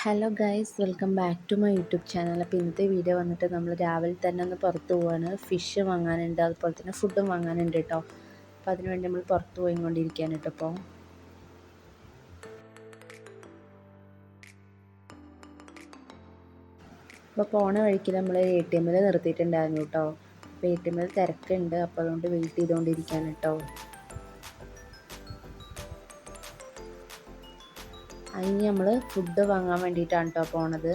Hello guys, welcome back to my YouTube channel. അപ്പോൾ ഇന്നത്തെ video വന്നിട്ട് നമ്മൾ രാവിലെ തന്നെ ഒന്ന് പുറത്ത് പോവാണ്. ഫിഷ് വാങ്ങാനുണ്ട്, അതുപോലെ തന്നെ ഫുഡും വാങ്ങാനുണ്ട് കേട്ടോ. അപ്പോൾ അതിനുവേണ്ടി നമ്മൾ പുറത്ത് പോയിക്കൊണ്ടിരിക്കുകയാണ് കേട്ടോ. അപ്പോൾ പോണ വഴിക്ക് നമ്മൾ ATM നിർത്തിയിട്ടുണ്ടായിരുന്നു കേട്ടോ. അപ്പോൾ ATM തിരക്കുണ്ട്, അപ്പോൾ അതുകൊണ്ട് വെയിറ്റ് ചെയ്തുകൊണ്ടിരിക്കുകയാണ് കേട്ടോ. അതിന് നമ്മൾ ഫുഡ് വാങ്ങാൻ വേണ്ടിയിട്ടാണ് കേട്ടോ പോണത്.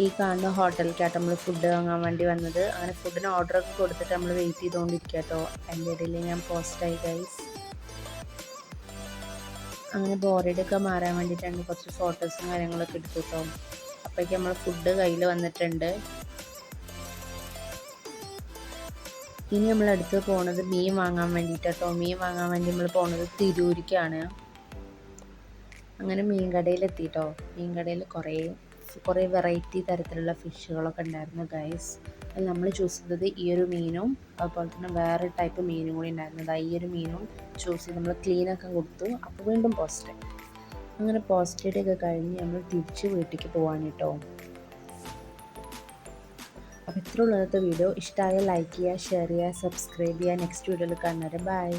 ഈ കാണുന്ന ഹോട്ടലിലേക്കാട്ടോ നമ്മൾ ഫുഡ് വാങ്ങാൻ വേണ്ടി വന്നത്. അങ്ങനെ ഫുഡിന് ഓർഡറൊക്കെ കൊടുത്തിട്ട് നമ്മൾ വെയിറ്റ് ചെയ്തുകൊണ്ടിരിക്കുക കേട്ടോ. അതിൻ്റെ ഇടയിൽ ഞാൻ പോസ്റ്റായി ഗൈസ്. അങ്ങനെ ബോറടിയൊക്കെ മാറാൻ വേണ്ടിയിട്ടാണ് കുറച്ച് ഫോട്ടോസും കാര്യങ്ങളൊക്കെ എടുത്തു കേട്ടോ. അപ്പോഴേക്കും നമ്മൾ ഫുഡ് കയ്യിൽ വന്നിട്ടുണ്ട്. ഇനി നമ്മൾ അടുത്ത് പോണത് മീൻ വാങ്ങാൻ വേണ്ടിയിട്ടോ. മീൻ വാങ്ങാൻ വേണ്ടി നമ്മൾ പോണത് തിരൂരിക്കാണ്. അങ്ങനെ മീൻ കടയിലെത്തിയിട്ടോ. മീൻ കടയിൽ കുറേ വെറൈറ്റി തരത്തിലുള്ള ഫിഷുകളൊക്കെ ഉണ്ടായിരുന്നു ഗൈസ്. അതിൽ നമ്മൾ ചൂസ് ചെയ്തത് ഈ ഒരു മീനും അതുപോലെ തന്നെ വേറെ ടൈപ്പ് മീനും കൂടി ഉണ്ടായിരുന്നത്. ഈ ഒരു മീനും ചൂസ് ചെയ്ത് നമ്മൾ ക്ലീനൊക്കെ കൊടുത്തു. അപ്പോൾ വീണ്ടും പോസ്റ്റ്. അങ്ങനെ പോസ്റ്റഡൊക്കെ കഴിഞ്ഞ് നമ്മൾ തിരിച്ച് വീട്ടിലേക്ക് പോകാൻ കേട്ടോ. അപ്പോൾ ഇത്രയുള്ള ഇന്നത്തെ വീഡിയോ. ഇഷ്ടമായ ലൈക്ക് ചെയ്യുക, ഷെയർ ചെയ്യുക, സബ്സ്ക്രൈബ് ചെയ്യുക. നെക്സ്റ്റ് വീഡിയോയിൽ കാണുന്നവരെ ബൈ.